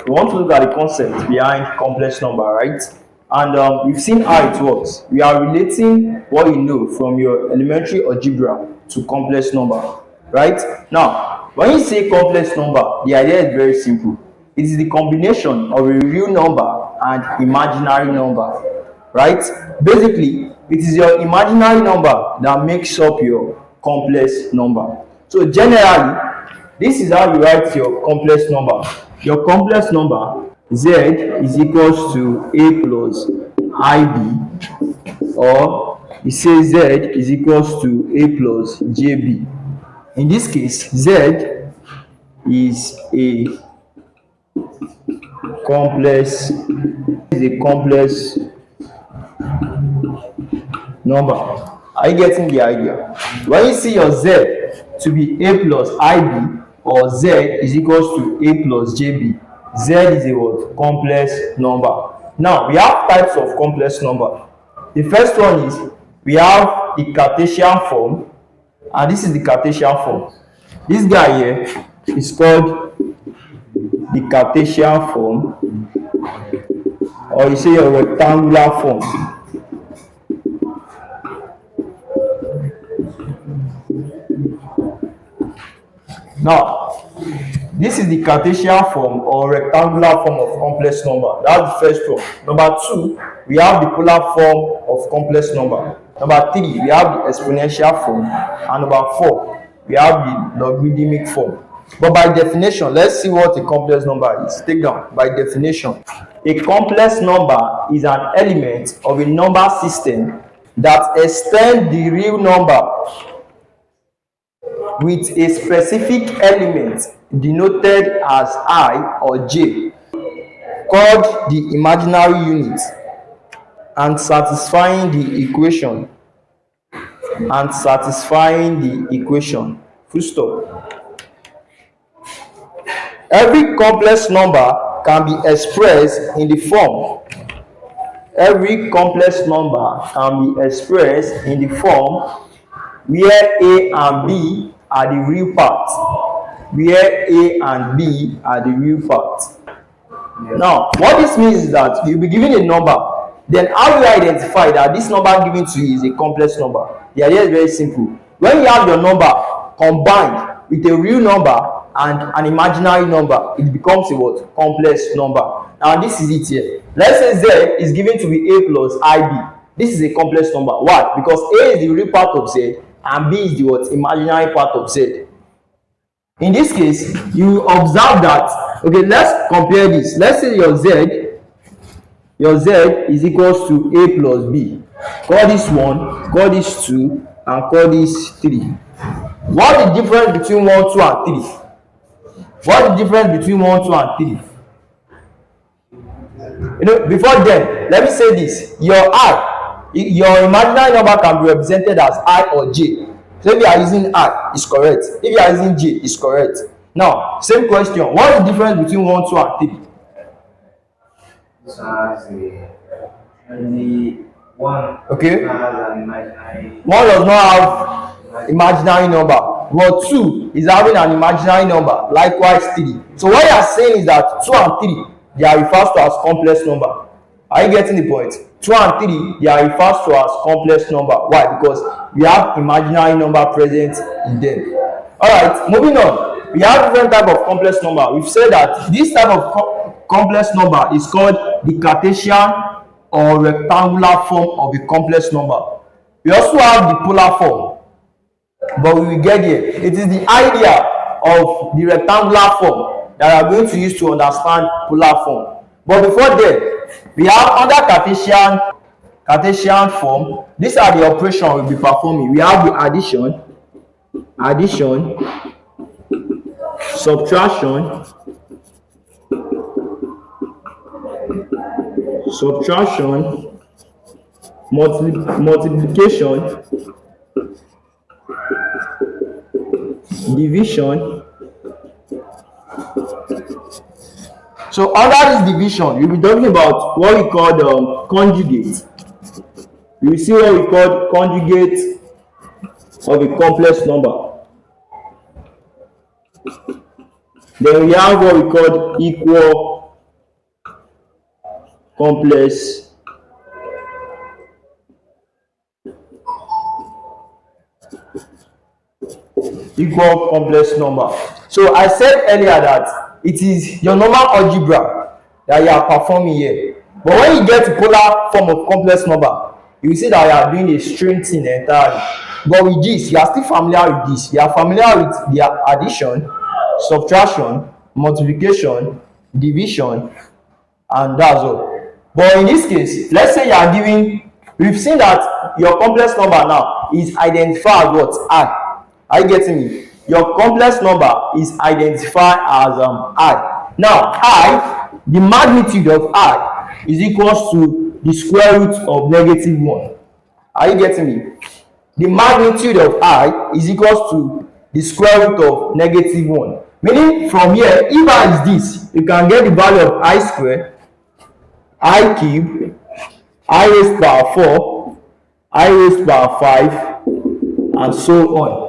we want to look at the concept behind complex number, right? And we've seen how it works. We are relating what you know from your elementary algebra to complex number, right? Now, when you say complex number, the idea is very simple. It is the combination of a real number and imaginary number, right? Basically, it is your imaginary number that makes up your complex number. So generally, this is how you write your complex number. Your complex number z is equals to a plus ib, or you say z is equals to a plus jb. In this case, z is a complex number. Are you getting the idea? When you see your z to be a plus ib, or z is equals to a plus jb, z is a what? Complex number. Now we have types of complex number. The first one is we have the Cartesian form, and this is the Cartesian form. This guy here is called the Cartesian form, or you say your rectangular form. Now, this is the Cartesian form or rectangular form of complex number. That's the first one. Number two, we have the polar form of complex number. Number three, we have the exponential form. And number four, we have the logarithmic form. But by definition, let's see what a complex number is. Take down. By definition, a complex number is an element of a number system that extends the real number with a specific element denoted as I or J, called the imaginary unit, and satisfying the equation. Full stop. Every complex number can be expressed in the form. Where A and B are the real parts. Now, what this means is that you'll be given a number. Then how do you identify that this number given to you is a complex number? The idea is very simple. When you have your number combined with a real number and an imaginary number, it becomes a what? Complex number. Now this is it here. Let's say z is given to be a plus ib. This is a complex number. Why? Because a is the real part of z and b is the what? Imaginary part of z. In this case, you observe that, okay, let's compare this. Let's say your z is equals to a plus b. Call this 1, call this 2, and call this 3. What is the difference between 1, 2, and 3? What is the difference between 1, 2, and 3? You know, before then, let me say this. Your imaginary number can be represented as I or J. So if you are using I, it's correct. If you are using J, it's correct. Now, same question. What is the difference between 1, 2, and 3? This has only one. Okay. Has an imaginary. One does not have imaginary number, but 2 is having an imaginary number. Likewise, 3. So what you are saying is that 2 and 3 they are referred to as complex number. Are you getting the point? 2 and 3 they are referred to as complex number. Why? Because we have imaginary number present in them. Alright, moving on. We have different type of complex number. We've said that this type of complex number is called the Cartesian or rectangular form of a complex number. We also have the polar form, but we will get here. It is the idea of the rectangular form that we are going to use to understand polar form. But before that, we have under Cartesian form. These are the operations we'll be performing. We have the addition, subtraction, multiplication, division. So under this division, we'll be talking about what we call conjugate. You will see what we call conjugate of a complex number. Then we have what we call equal complex equal complex number. So I said earlier that it is your normal algebra that you are performing here, but when you get to polar form of complex number, you will see that you are doing a strange thing entirely. But with this, you are still familiar with this. You are familiar with their addition, subtraction, multiplication, division, and that's all. But in this case, let's say you are giving, we've seen that your complex number now is identified as what? I. Are you getting me? Your complex number is identified as I. Now I, the magnitude of I is equals to the square root of -1. Are you getting me? The magnitude of I is equals to the square root of -1. Meaning from here, if I is this, you can get the value of I square, I cube, I raised power 4, I raised power 5, and so on.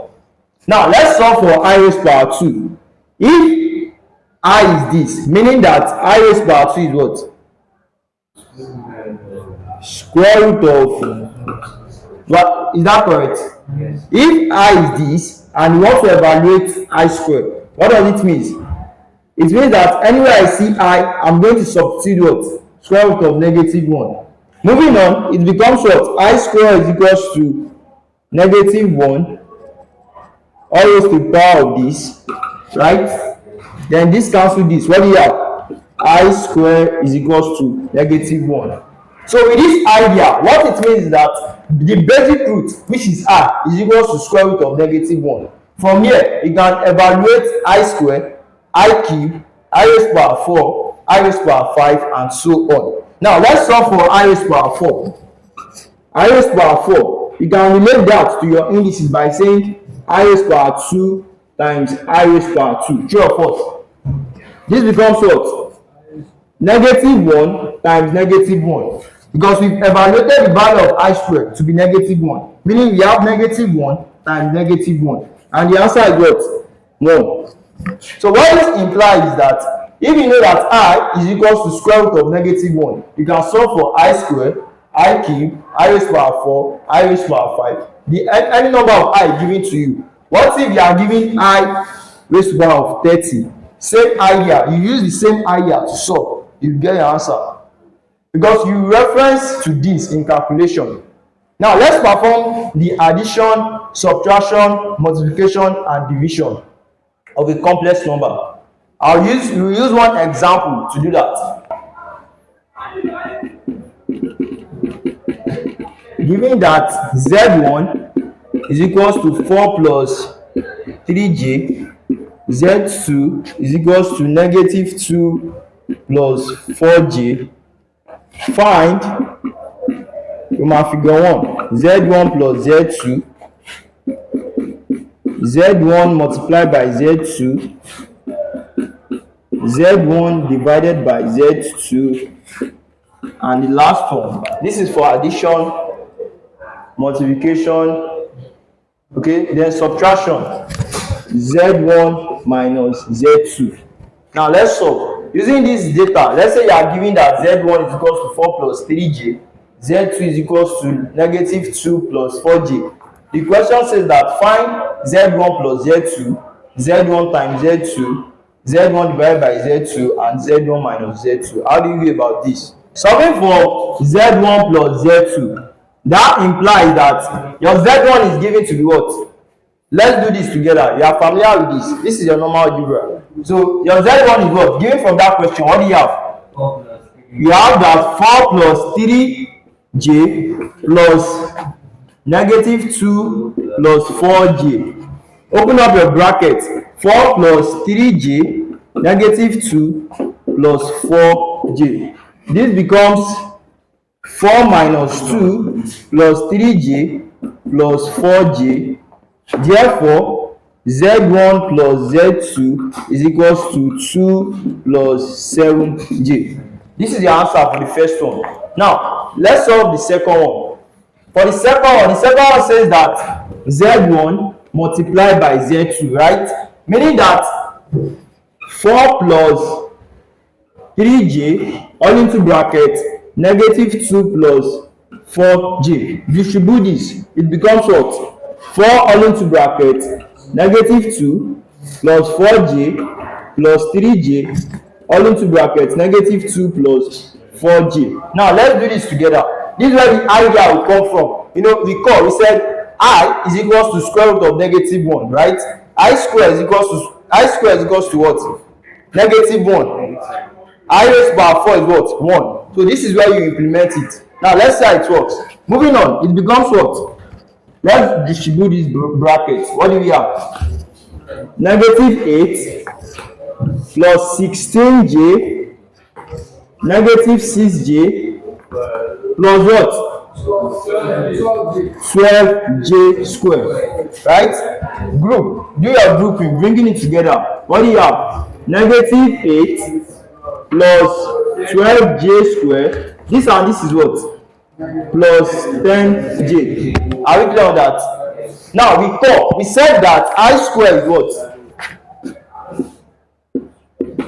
Now let's solve for I raised power 2. If I is this, meaning that I raised power 2 is what? Square root of what? Is that correct? Yes. If I is this and you want to evaluate I square, what does it mean? It means that anywhere I see I, I'm going to substitute what? Square root of -1. Moving on, it becomes what? I square is equals to -1 all raised to the power of this, right? Then this cancel this. What do you have? I square is equals to -1. So with this idea, what it means is that the basic root, which is I, is equals to square root of -1. From here, you can evaluate I square, I cube, I raised power 4, I raised power 5, and so on. Now let's solve for I raised power 4. I raised power 4, you can relate that to your indices by saying I raised power 2 times I raised power 2. True or false? This becomes what? -1 times -1. Because we've evaluated the value of I squared to be -1. Meaning we have -1 times -1. And the answer is what? 1. So what this implies is that if you know that I is equals to square root of -1, you can solve for I squared, I cube, I raised power 4, I raised power 5. Any number of I given to you. What if you are giving I raised to the power of 30? Same idea, you use the same idea to solve, you get your answer. Because you reference to this in calculation. Now let's perform the addition, subtraction, multiplication, and division of a complex number. We'll use one example to do that. Given that Z1 is equals to 4 plus 3j, Z2 is equals to -2 plus 4j, find from our figure 1 Z1 plus Z2, Z1 multiplied by Z2, Z1 divided by Z2, and the last one. This is for addition, multiplication, okay, then subtraction, Z1 minus Z2. Now let's solve. Using this data, let's say you are given that Z1 is equals to 4 plus 3j, Z2 is equals to -2 plus 4j. The question says that find Z1 plus Z2, Z1 times Z2, Z1 divided by Z2, and Z1 minus Z2. How do you go about this? Solving for Z1 plus Z2, that implies that your Z1 is given to be what? Let's do this together. You are familiar with this. This is your normal algebra. So your Z1 is what? Given from that question, what do you have? You have that 4 plus 3j plus -2 plus 4j. Open up your bracket. 4 plus 3j -2 plus 4j. This becomes 4 minus 2 plus 3j plus 4j. Therefore, Z1 plus Z2 is equals to 2 plus 7j. This is the answer for the first one. Now, let's solve the second one. For the second one says that Z1 multiplied by Z2, right? Meaning that 4 plus 3j all into bracket negative 2 plus 4j. Distribute this, it becomes what? 4 all into bracket negative 2 plus 4j plus 3j all into bracket negative 2 plus 4j. Now let's do this together. This is where the idea will come from. We said I is equals to square root of negative 1, right? I square is equals to what? Negative 1. I raised to power 4 is what? 1. So this is where you implement it. Now let's see how it works. Moving on, it becomes what? Let's distribute this bracket. What do we have? Negative 8 plus 16j negative 6j plus what? 12j square. Right? Group. Do your grouping, bringing it together. What do you have? Negative 8 plus 12j square. This and this is what? Plus 10j. Are we clear on that? Now we said that I square is what?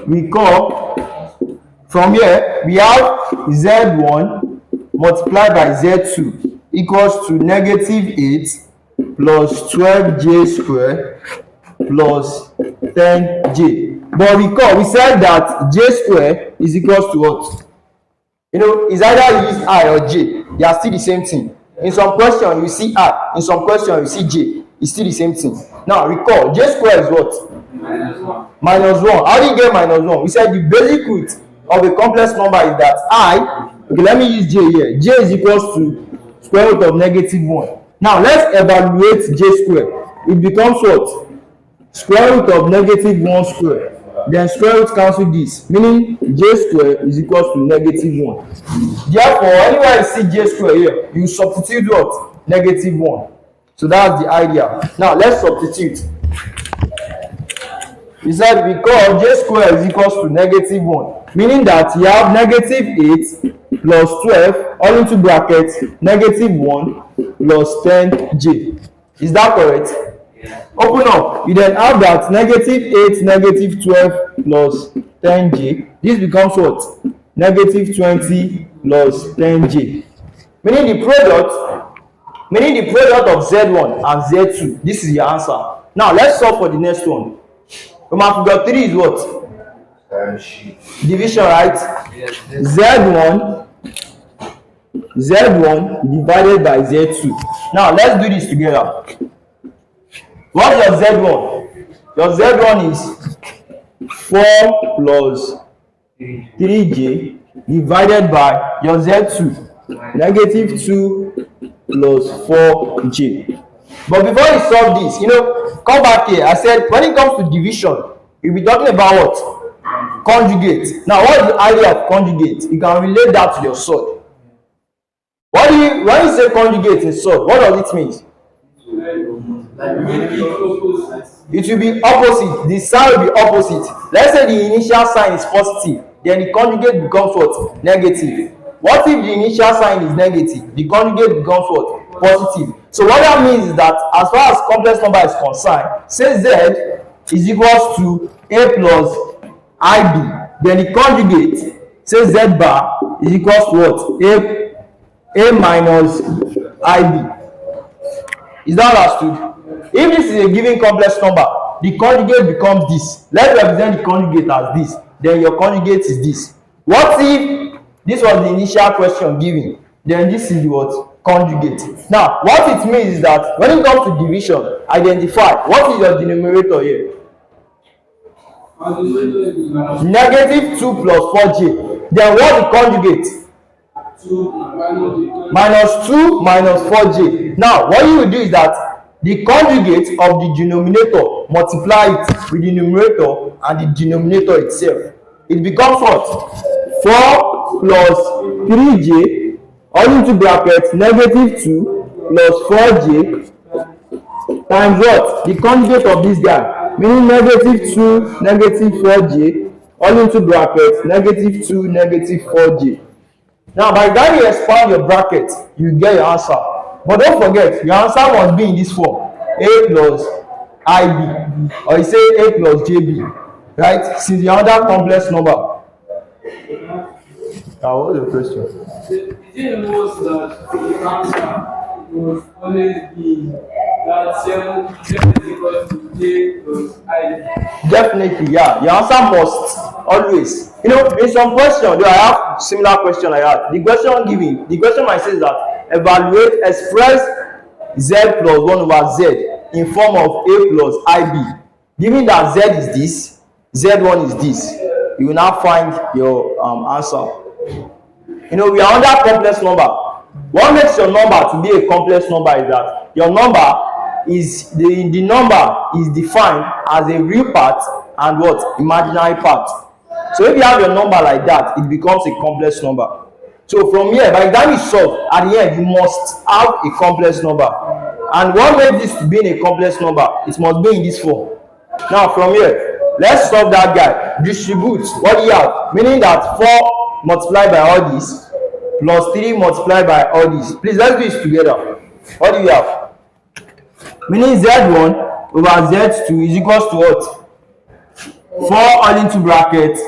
We call from here we have z1 multiplied by z2 equals to negative 8 plus 12j square plus 10j. But we said that j square is equals to what? It's either you use I or j, they are still the same thing. In some question you see I, in some question you see j, it's still the same thing. Now recall, j square is what? Minus 1. How do you get minus 1? We said the basic root of a complex number is that let me use j here. J is equals to square root of negative 1. Now let's evaluate j square. It becomes what? Square root of negative 1 square. Then square root cancel this, meaning j square is equals to negative 1. Therefore, anywhere you see j square here, you substitute what? Negative 1. So that's the idea. Now let's substitute. We said because j square is equals to negative 1, meaning that you have negative 8 plus 12 all into bracket negative 1 plus 10j. Is that correct? Open up. You then have that negative 8 negative 12 plus 10j. This becomes what? Negative 20 plus 10j. Meaning the product of z1 and z2. This is your answer. Now let's solve for the next one. Figure 3 is what? Division, right? Z1 divided by Z2. Now let's do this together. What's your Z1? Your Z1 is 4 plus 3j divided by your Z2, negative 2 plus 4j. But before you solve this, come back here. I said when it comes to division, you'll be talking about what? Conjugate. Now, what is the idea of conjugate? You can relate that to your sword. When you say conjugate in sword, what does it mean? It will be opposite. The sign will be opposite. Let's say the initial sign is positive, then the conjugate becomes what? Negative. What if the initial sign is negative? The conjugate becomes what? Positive. So what that means is that as far as complex number is concerned, say z is equals to a plus ib, then the conjugate, say z bar is equals to what? A minus ib. Is that understood? If this is a given complex number, the conjugate becomes this. Let's represent the conjugate as this. Then your conjugate is this. What if this was the initial question given? Then this is what? Conjugate. Now, what it means is that when it comes to division, identify what is your denominator here. Negative 2 plus 4j. Then what the conjugate? Minus 2 minus 4j. Now, what you will do is that the conjugate of the denominator, multiply it with the numerator and the denominator itself. It becomes what? 4 plus 3j all into bracket negative 2 plus 4j times what? The conjugate of this guy, meaning negative 2 negative 4j all into bracket negative 2 negative 4j. Now by the time you expand your bracket, you get your answer. But don't forget, your answer must be in this form: a plus ib, or you say a plus jb, right? Since the other complex number. What's your question? Is it most that the answer must always be that 7 is equal to J plus I? Definitely, yeah. Your answer must always. In some question, though I have similar question like that. The question might say that evaluate express z plus 1 over z in form of a plus ib. Given that z is this, z1 is this, you will now find your answer. We are under complex number. What makes your number to be a complex number is that your number is the number is defined as a real part and what imaginary part. So if you have your number like that, it becomes a complex number. So from here, by the time you solve at the end, you must have a complex number. And what makes this to be in a complex number? It must be in this form. Now from here, let's solve that guy. Distribute. What do you have? Meaning that 4 multiplied by all this plus 3 multiplied by all this. Please, let's do this together. What do you have? Meaning z1 over z2 is equals to what? 4 all into bracket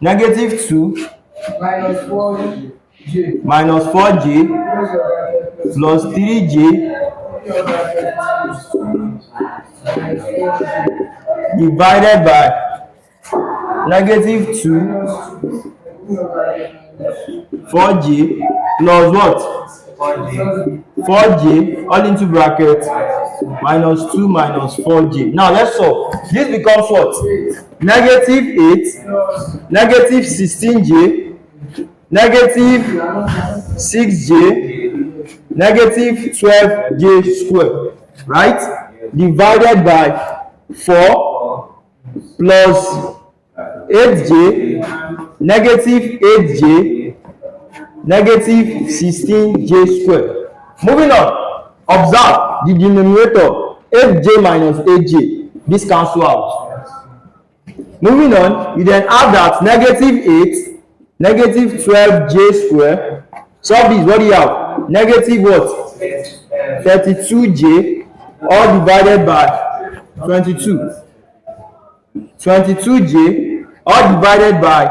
negative 2 Minus 4J minus 4j plus 3j divided by negative 2 4j plus what? 4j all into bracket minus 2 minus 4j. Now let's solve. This becomes what? Negative 8 negative 16j negative 6j negative 12j square, right? Divided by 4 plus 8j negative 8j negative 16j square. Moving on, observe the denominator 8j minus 8j. This cancel out. Moving on, you then have that negative 8 negative 12j square. Solve this. What do you have? Negative what? 32j all divided by 22. 22j all divided by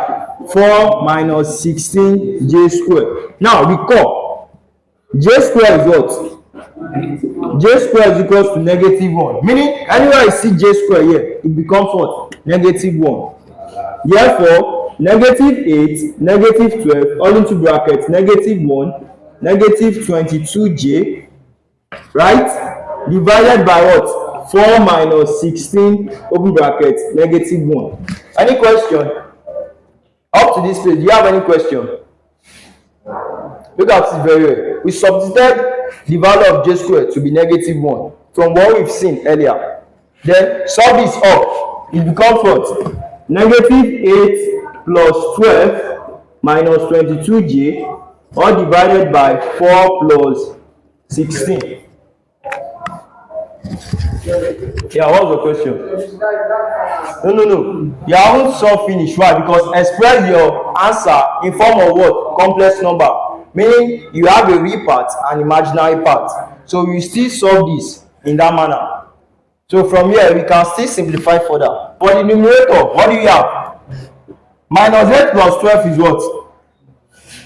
4 minus 16j square. Now recall, j square is what? J square is equals to negative 1. Meaning anywhere you see j square here, it becomes what? Negative 1. Therefore, negative 8 negative 12 all into bracket negative 1 negative 22j, right? Divided by what? 4 minus 16 open bracket negative 1. Any question? Up to this page, do you have any question? Look at it very well. We substituted the value of j squared to be negative 1 from what we've seen earlier. Then solve this up. It becomes what? Negative 8 plus 12 minus 22j all divided by 4 plus 16. Yeah, what was the question? No. You haven't solved finish. Why? Because express your answer in form of what? Complex number. Meaning you have a real part and imaginary part. So you still solve this in that manner. So from here we can still simplify further. For the numerator, what do you have? Minus 8 plus 12 is what?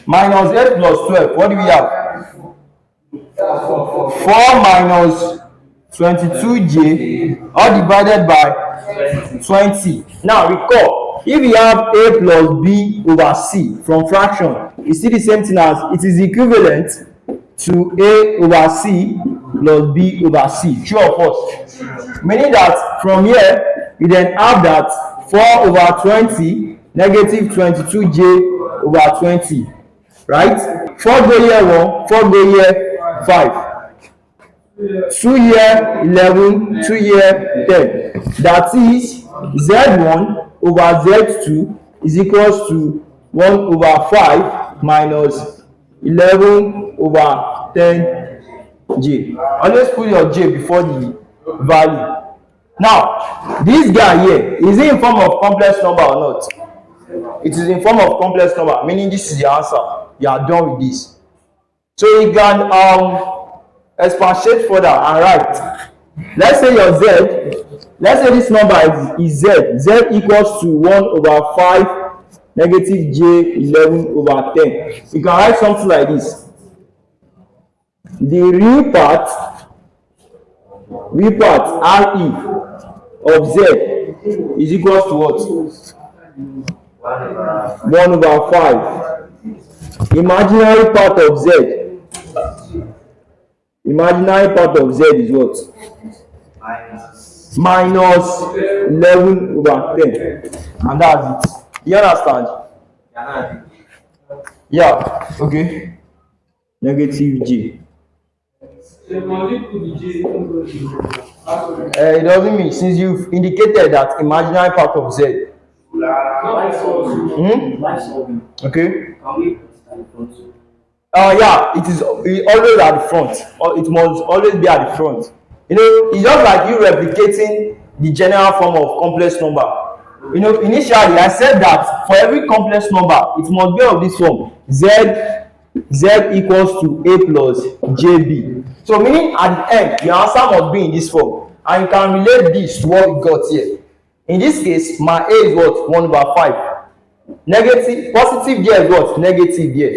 Minus 8 plus 12. What do we have? 4 minus 22j all divided by 20. Now recall, if you have a plus b over c from fraction, it's still the same thing as it is equivalent to a over c plus b over c. True or false? Meaning that from here you then have that 4 over 20 negative 22j over 20, right? 4 go here 1, 4 go here 5. 2 here 11, 2 here 10. That is z1 over z2 is equals to 1 over 5 minus 11 over 10j. Always put your j before the value. Now, this guy here, is it in form of complex number or not? It is in form of complex number, meaning this is the answer. You are done with this. So you can expatiate further and write. Let's say your z, let's say this number is z equals to 1 over 5 negative j 11 over 10. You can write something like this. The real part re of z is equal to what? 1 over 5. Imaginary part of z is what? Minus 11 over 10. And that's it. You understand? Yeah. Okay. Negative j. It doesn't mean, since you've indicated that imaginary part of z. Okay. Yeah, it is always at the front, or it must always be at the front. You know, it's just like you replicating the general form of complex number. You know, initially I said that for every complex number, it must be of this form: z equals to a plus jb. So meaning at the end, your answer must be in this form, and you can relate this to what we got here. In this case, my a is what? 1 over 5. Negative, positive there is what? Negative there.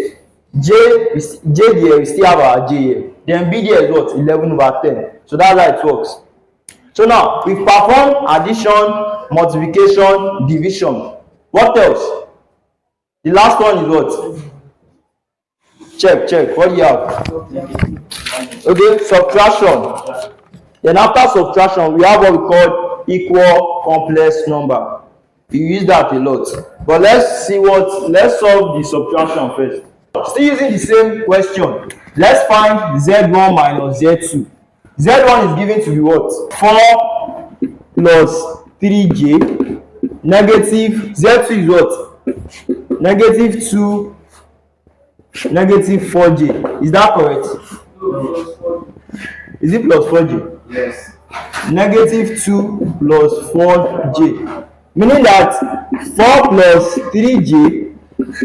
J there, we still have our j here. Then b there is what? 11 over 10. So that's how it works. So now we perform addition, multiplication, division. What else? The last one is what? Check. What do you have? Okay, subtraction. Then after subtraction, we have what we call equal complex number. You use that a lot. But let's solve the subtraction first. Still using the same question. Let's find z1 minus z2. z1 is given to be what? 4 plus 3j. Negative z2 is what? Negative 2 negative 4j. Is that correct? Is it plus 4j? Yes. Negative 2 plus 4j. Meaning that 4 plus 3j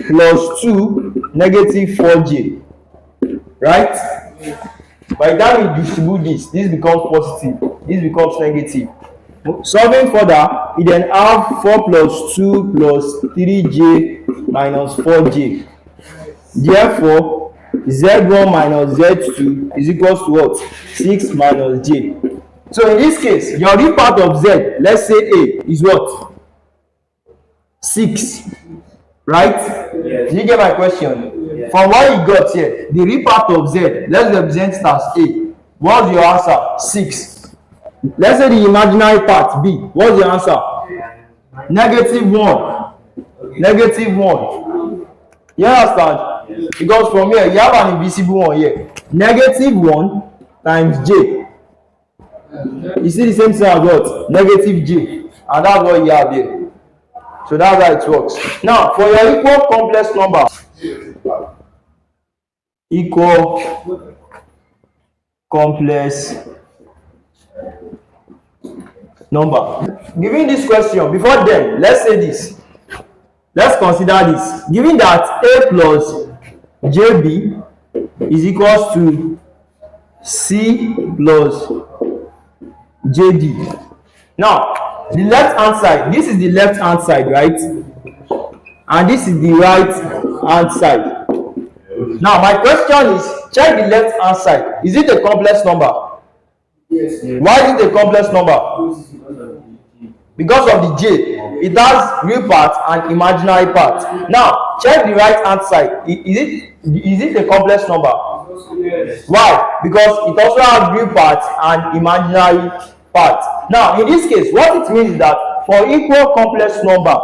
plus 2 negative 4j. Right? By the time we distribute this becomes positive, this becomes negative. Solving further, we then have 4 plus 2 plus 3j minus 4j. Therefore, z1 minus z2 is equals to what? 6 minus j. So in this case, your real part of z, let's say a, is what? 6. Right? Yes. Did you get my question? Yes. From what you got here, the real part of z, let's represent it as a. What's your answer? 6. Let's say the imaginary part b. What's your answer? Negative 1. Negative 1. You understand? Yes. Because from here, you have an invisible one here. Negative 1 times j. You see the same thing as what? Negative j. And that's what you have here. So that's how it works. Now, for your equal complex number, equal complex number. Given this question, before then, let's say this. Let's consider this. Given that a plus jb is equals to c plus jd. Now, the left hand side, this is the left hand side, right? And this is the right hand side. Now, my question is, check the left hand side. Is it a complex number? Yes. Why is it a complex number? Because of the j. It has real part and imaginary part. Now, check the right hand side. Is it a complex number? Yes. Why? Because it also has real part and imaginary part. Now, in this case, what it means is that for equal complex number,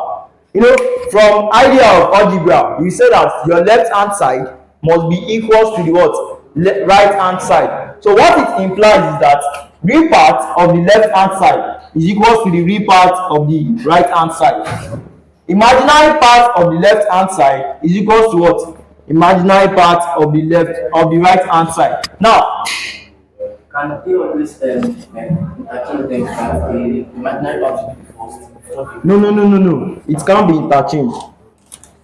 you know, from idea of algebra, you say that your left hand side must be equal to the what? Right hand side. So what it implies is that real part of the left hand side is equal to the real part of the right hand side. Imaginary part of the left hand side is equal to what? Imaginary part of the right hand side. Now, Can they always achieve them that the imaginary part should be first? No. It can't be interchanged.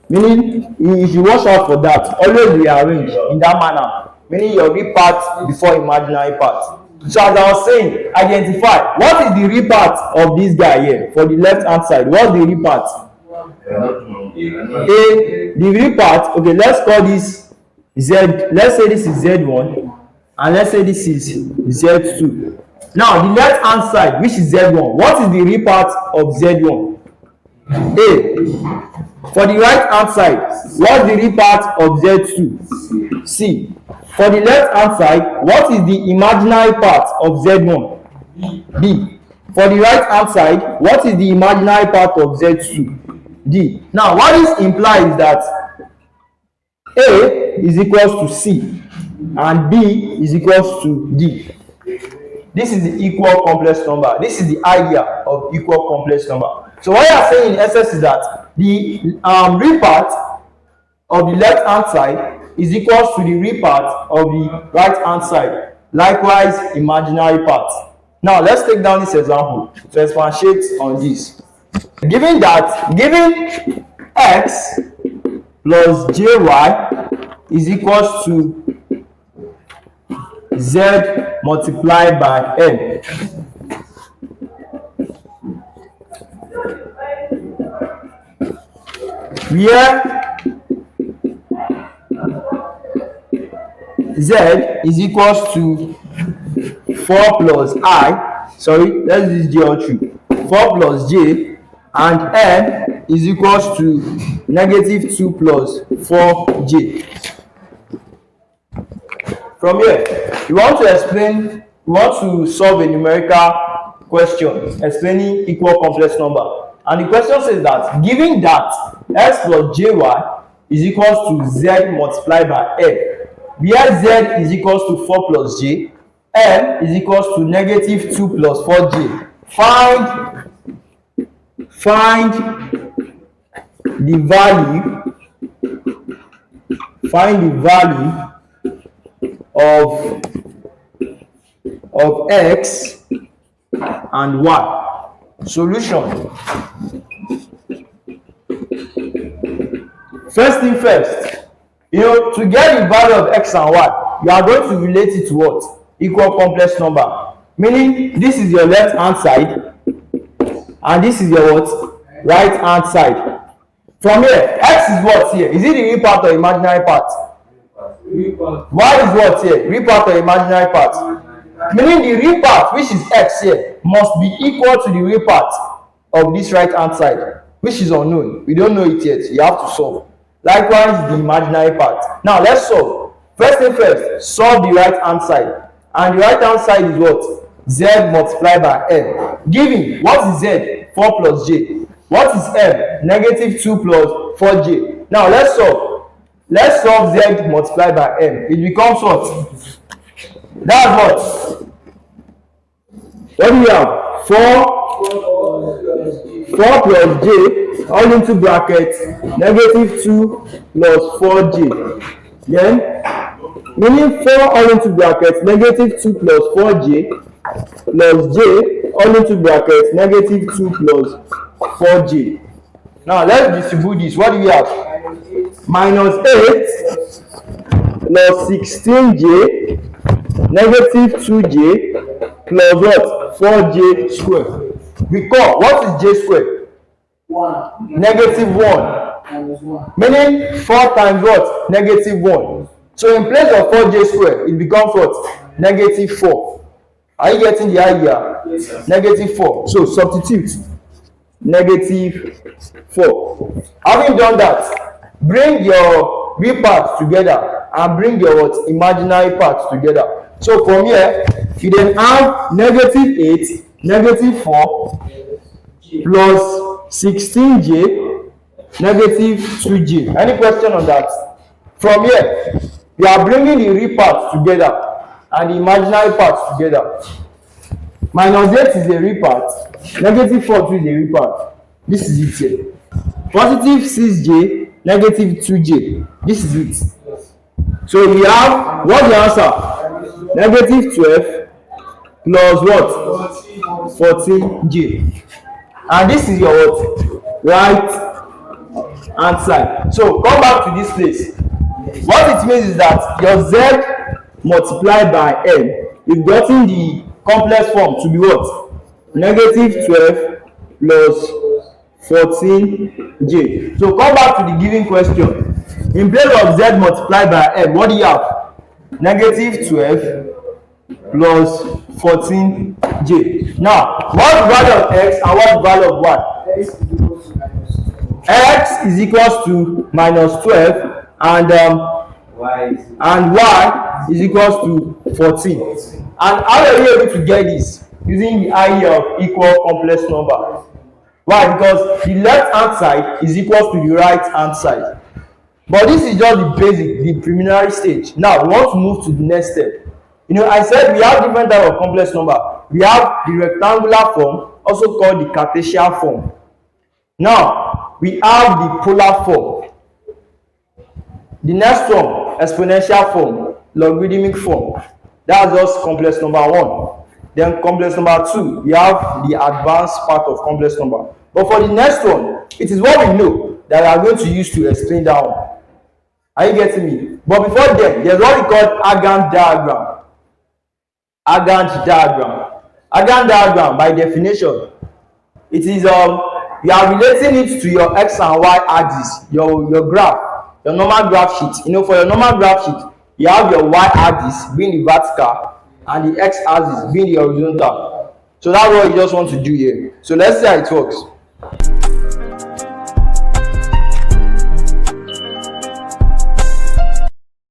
Meaning, if you watch out for that, always rearrange in that manner. Meaning your real part before imaginary part. So as I was saying, identify what is the real part of this guy here for the left hand side. What's the real part? A, the real part, okay, let's call this Z, let's say this is Z1 and let's say this is Z2. Now the left hand side, which is Z1, what is the real part of Z1? A. For the right hand side, what is the real part of Z2? C. For the left hand side, what is the imaginary part of Z1? B. For the right hand side, what is the imaginary part of Z2? D. Now what this implies that A is equals to C and B is equals to D. This is the equal complex number. This is the idea of equal complex number. So what you are saying in essence is that the real part of the left hand side is equals to the real part of the right hand side. Likewise, imaginary part. Now let's take down this example to expatiate on this. Given x plus jy is equals to z multiplied by n, where z is equals to 4 plus I, sorry, let's use geometry, 4 plus j, and n is equals to negative 2 plus 4j. From here, we want to solve a numerical question explaining equal complex number. And the question says that given that x plus jy is equals to z multiplied by n, where z is equals to 4 plus j, n is equals to negative 2 plus 4j. Find the value of x and y. Solution. First thing first, to get the value of x and y, you are going to relate it to what? Equal complex number. Meaning this is your left hand side and this is your what? Right hand side. From here, x is what here? Is it the real part or imaginary part? Real part. Y is what here? Real part or imaginary part? Meaning the real part, which is x here, must be equal to the real part of this right hand side, which is unknown. We don't know it yet. You have to solve. Likewise, the imaginary part. Now let's solve. First thing first, solve the right hand side. And the right hand side is what? Z multiplied by n. Giving, what is z? 4 plus j. What is m? Negative 2 plus 4j. Now let's solve. Let's solve z multiplied by m. It becomes what? That's what? What do we have? 4 plus j, all into bracket, negative 2 plus 4j. Then, meaning 4 all into bracket, negative 2 plus 4j, plus j, all into bracket, negative 2 plus 4j. Now, let's distribute this. What do we have? Minus 8 plus 16j, negative 2j, plus what? 4j square. Recall, what is j square? 1. Negative 1. Minus 1. Meaning 4 times what? Negative 1. So in place of 4j square, it becomes what? Negative 4. Are you getting the idea? Yes, sir. Negative 4. So substitute. Negative 4. Having done that, bring your real parts together and bring your what? Imaginary parts together. So from here, you then have negative 8, negative 4, plus 16j, negative 2j. Any question on that? From here, you are bringing the real parts together and the imaginary parts together. Minus 8 is a real part, negative 4 is a real part. This is it here. Positive 6j, negative 2j. This is it. So we have, what's the answer? Negative 12 plus what? 14j. And this is your what? Right hand side. So come back to this place. What it means is that your z multiplied by n, you've gotten the complex form to be what? Negative 12 plus 14j. So come back to the given question. In place of z multiplied by m, what do you have? Negative 12 plus 14j. Now, what's the value of x and what's the value of y? X is equals to minus 12 and y is equals to 14. And how are you able to get this? Using the idea of equal complex number. Why? Because the left hand side is equal to the right hand side. But this is just the basic, the preliminary stage. Now we want to move to the next step. I said we have different type of complex number. We have the rectangular form, also called the Cartesian form. Now we have the polar form. The next one, exponential form, logarithmic form. That's just complex number 1. Then complex number 2, we have the advanced part of complex number. But for the next one, it is what we know that we are going to use to explain that one. Are you getting me? But before then, there's what we call Argand diagram. Argand diagram. Argand diagram, by definition, it is you are relating it to your x and y axis, your graph, your normal graph sheet. For your normal graph sheet, you have your y axis being the vertical and the x axis being the horizontal. So that's what you just want to do here. So let's see how it works.